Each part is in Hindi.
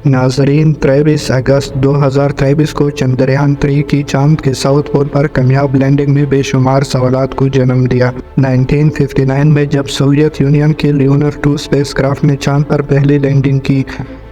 नाजरीन, 23 अगस्त 2023 को चंद्रयान 3 की चांद के साउथ पोल पर कामयाब लैंडिंग में बेशुमार सवालात को जन्म दिया। 1959 में जब सोवियत यूनियन के ल्यूनर 2 स्पेसक्राफ्ट ने चांद पर पहली लैंडिंग की,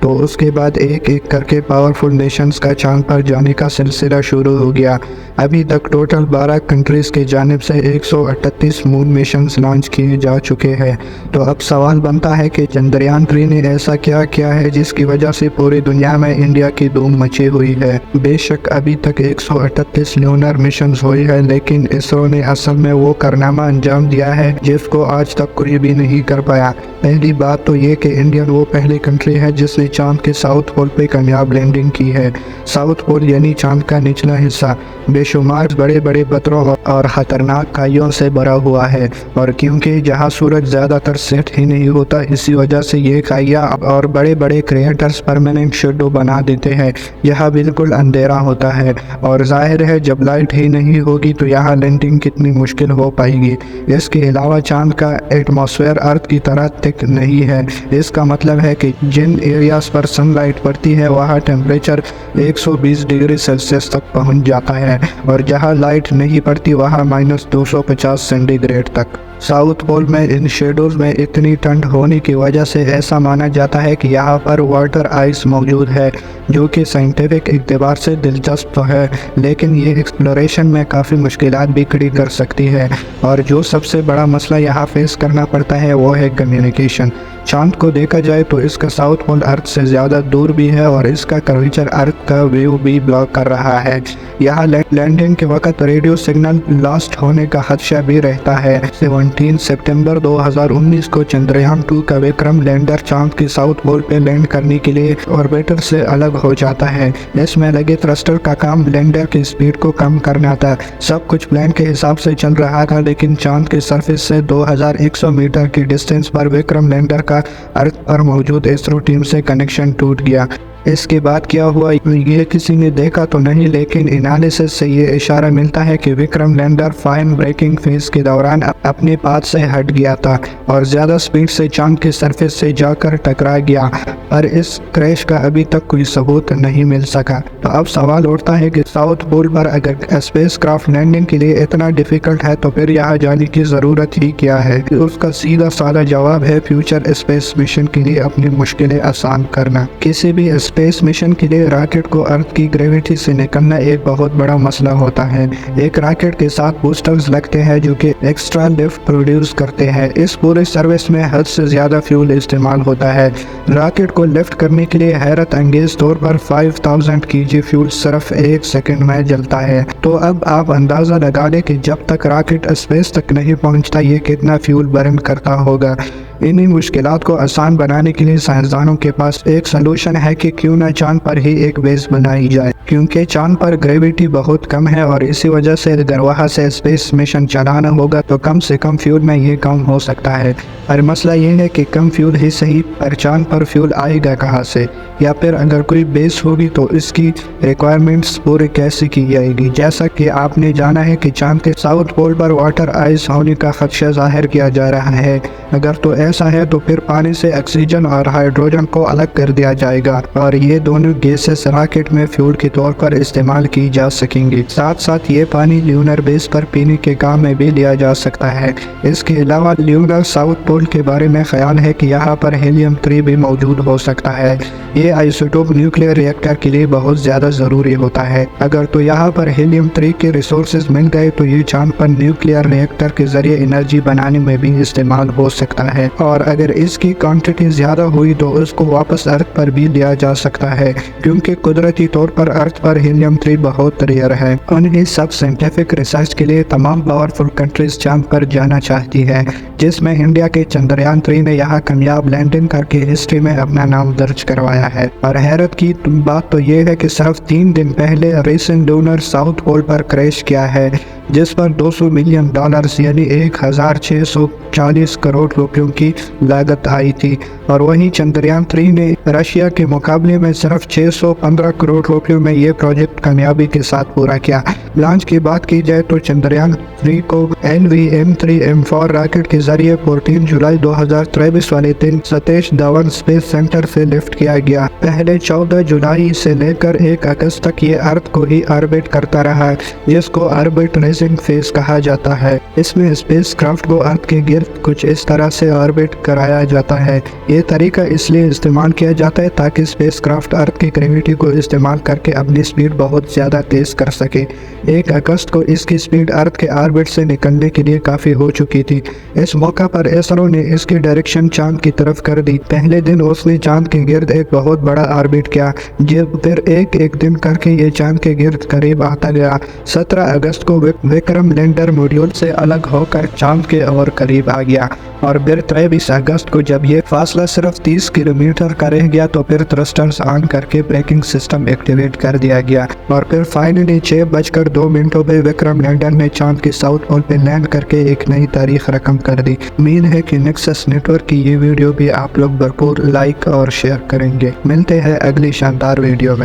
तो उसके बाद एक एक करके पावरफुल नेशंस का चांद पर जाने का सिलसिला शुरू हो गया। अभी तक टोटल 12 कंट्रीज़ के जानिब से 138 मून मिशंस लॉन्च किए जा चुके हैं। तो अब सवाल बनता है कि चंद्रयान 3 ने ऐसा क्या किया है जिसकी वजह से पूरी दुनिया में इंडिया की धूम मची हुई है। बेशक अभी तक 138 ल्यूनर मिशंस हुई है, लेकिन इसरो ने असल में वो कारनामा अंजाम दिया है जिसको आज तक कोई भी नहीं कर पाया। पहली बात तो ये कि इंडिया वो पहली कंट्री है जिसने चांद के साउथ पोल पे कामयाब लैंडिंग की है। साउथ पोल यानी चांद का निचला हिस्सा बेशुमार बड़े बड़े पत्थरों और खतरनाक खाइयों से भरा हुआ है, और क्योंकि जहाँ सूरज ज़्यादातर सेट ही नहीं होता, इसी वजह से ये खाइयाँ और बड़े बड़े क्रिएटर्स परमानेंट शेडो बना देते हैं। यहाँ बिल्कुल अंधेरा होता है, और जाहिर है जब लाइट ही नहीं होगी तो यहाँ लैंडिंग कितनी मुश्किल हो पाएगी। इसके अलावा चांद का एटमॉस्फेयर अर्थ की तरह थिक नहीं है। इसका मतलब है कि जिन एरियाज पर सनलाइट पड़ती है वहाँ टेम्परेचर 120 डिग्री सेल्सियस तक पहुँच जाता है, और जहाँ लाइट नहीं पड़ती वहाँ -250 सेंटीग्रेड तक। साउथ पोल में इन शेडोज में इतनी ठंड होने की वजह से ऐसा माना जाता है कि यहाँ पर वाटर आइस मौजूद है, जो कि साइंटिफिक एतबार से दिलचस्प तो है, लेकिन ये एक्सप्लोरेशन में काफ़ी मुश्किलात भी खड़ी कर सकती है। और जो सबसे बड़ा मसला यहाँ फेस करना पड़ता है वो है कम्युनिकेशन। चांद को देखा जाए तो इसका साउथ पोल अर्थ से ज़्यादा दूर भी है, और इसका कर्वेचर अर्थ का व्यू भी ब्लॉक कर रहा है। यहाँ लैंडिंग के वक्त रेडियो सिग्नल लॉस्ट होने का खदशा भी रहता है। 17 सितंबर 2019 को चंद्रयान 2 का विक्रम लैंडर चांद के साउथ पोल पे लैंड करने के लिए ऑर्बिटर से अलग हो जाता है। इसमें लगे थ्रस्टर का काम लैंडर की स्पीड को कम करना था। सब कुछ प्लान के हिसाब से चल रहा था, लेकिन चांद के सरफेस से 2100 मीटर की डिस्टेंस पर विक्रम लैंडर का अर्थ पर मौजूद इसरो टीम से कनेक्शन टूट गया। इसके बाद क्या हुआ ये किसी ने देखा तो नहीं, लेकिन एनालिसिस से ये इशारा मिलता है कि Vikram lander fine braking phase के दौरान अपने पाथ से हट गया था और ज़्यादा स्पीड से चांद के सरफेस से जाकर टकरा गया, पर इस क्रैश का अभी तक कोई सबूत नहीं मिल सका। तो अब सवाल उठता है कि साउथ पोल पर अगर स्पेसक्राफ्ट लैंडिंग के लिए इतना डिफिकल्ट है तो फिर यहाँ जाने की ज़रूरत ही क्या है। उसका सीधा साधा जवाब है फ्यूचर स्पेस मिशन के लिए अपनी मुश्किलें आसान करना। किसी भी स्पेस मिशन के लिए रॉकेट को अर्थ की ग्रेविटी से निकलना एक बहुत बड़ा मसला होता है। एक रॉकेट के साथ बूस्टर्स लगते हैं जो कि एक्स्ट्रा लिफ्ट प्रोड्यूस करते हैं। इस पूरे सर्विस में हद से ज़्यादा फ्यूल इस्तेमाल होता है। रॉकेट को लिफ्ट करने के लिए हैरत अंगेज तौर पर 5000 kg फ्यूल सिर्फ 1 सेकंड में जलता है। तो अब आप अंदाज़ा लगा लें कि जब तक रॉकेट स्पेस तक नहीं पहुंचता ये कितना फ्यूल बर्न करता होगा। इन्हीं मुश्किलात को आसान बनाने के लिए साइंसदानों के पास एक सलूशन है कि क्यों न चांद पर ही एक बेस बनाई जाए, क्योंकि चांद पर ग्रेविटी बहुत कम है, और इसी वजह से अगर वहाँ से स्पेस मिशन चलाना होगा तो कम से कम फ्यूल में ये कम हो सकता है। पर मसला ये है कि कम फ्यूल ही सही, पर चांद पर फ्यूल आएगा कहाँ से, या फिर अगर कोई बेस होगी तो इसकी रिक्वायरमेंट्स पूरी कैसे की जाएगी। जैसा कि आपने जाना है कि चांद के साउथ पोल पर वाटर आइस होने का खदशा जाहिर किया जा रहा है। अगर तो ऐसा है तो फिर पानी से ऑक्सीजन और हाइड्रोजन को अलग कर दिया जाएगा, और ये दोनों गैसेस रॉकेट में फ्यूल के तौर पर इस्तेमाल की जा सकेंगी। साथ साथ ये पानी ल्यूनर बेस पर पीने के काम में भी लिया जा सकता है। इसके अलावा ल्यूनर साउथ पोल के बारे में ख्याल है कि यहाँ पर हीलियम 3 भी मौजूद हो सकता है। ये आइसोटोप न्यूक्लियर रिएक्टर के लिए बहुत ज़्यादा ज़रूरी होता है। अगर तो यहाँ पर हीलियम 3 के रिसोर्सेज मिल गए तो ये चांद पर न्यूक्लियर रिएक्टर के जरिए एनर्जी बनाने में भी इस्तेमाल हो सकता है, और अगर इसकी क्वांटिटी ज़्यादा हुई तो उसको वापस अर्थ पर भी लिया जा सकता है, क्योंकि कुदरती तौर पर अर्थ पर हीलियम 3 बहुत रेयर है। उन्हीं सब साइंटिफिक रिसर्च के लिए तमाम पावरफुल कंट्रीज चांद पर जाना चाहती है, जिसमें इंडिया के चंद्रयान 3 ने यहाँ कामयाब लैंडिंग करके हिस्ट्री में अपना नाम दर्ज करवाया है। और हैरत की बात तो ये है कि सिर्फ 3 दिन पहले रीसेंट लूनर साउथ पोल पर क्रैश किया है। जिस पर $200 मिलियन यानी 1640 करोड़ रुपयों की लागत आई थी। और वहीं चंद्रयान 3 ने रशिया के मुकाबले में सिर्फ 615 करोड़ रुपयों में ये प्रोजेक्ट कामयाबी के साथ पूरा किया। लॉन्च की बात की जाए तो चंद्रयान 3 को LVM-3M4 रॉकेट के जरिए 14 जुलाई 2023 वाले दिन सतीश धवन स्पेस सेंटर से लिफ्ट किया गया। पहले 14 जुलाई से लेकर 1 अगस्त तक ये अर्थ को ही ऑर्बिट करता रहा, जिसको ऑर्बिट रेसिंग फेज कहा जाता है। इसमें स्पेसक्राफ्ट को अर्थ के गिर्द कुछ इस तरह से ऑर्बिट कराया जाता है। ये तरीका इसलिए इस्तेमाल किया जाता है ताकि स्पेसक्राफ्ट अर्थ की ग्रेविटी को इस्तेमाल करके अपनी स्पीड बहुत ज़्यादा तेज कर सके। 1 अगस्त को इसकी स्पीड अर्थ के ऑर्बिट से निकलने के लिए काफ़ी हो चुकी थी। इस मौका पर इसरो ने इसकी डायरेक्शन चांद की तरफ कर दी। पहले दिन उसने चांद के गिर्द एक बहुत बड़ा ऑर्बिट किया, जब फिर एक दिन करके ये चांद के गिर्द करीब आता गया। 17 अगस्त को विक्रम लैंडर मॉड्यूल से अलग होकर चांद के और करीब आ गया। और फिर 23 अगस्त को जब ये फासला सिर्फ 30 किलोमीटर का रह गया तो फिर थ्रस्टर्स ऑन करके ब्रेकिंग सिस्टम एक्टिवेट कर दिया गया। और फिर फाइनली 6:02 पे विक्रम लैंडर ने चांद के साउथ पोल पे लैंड करके एक नई तारीख रकम कर दी। उम्मीद है कि नेक्सस नेटवर्क की ये वीडियो भी आप लोग भरपूर लाइक और शेयर करेंगे। मिलते हैं अगली शानदार वीडियो में।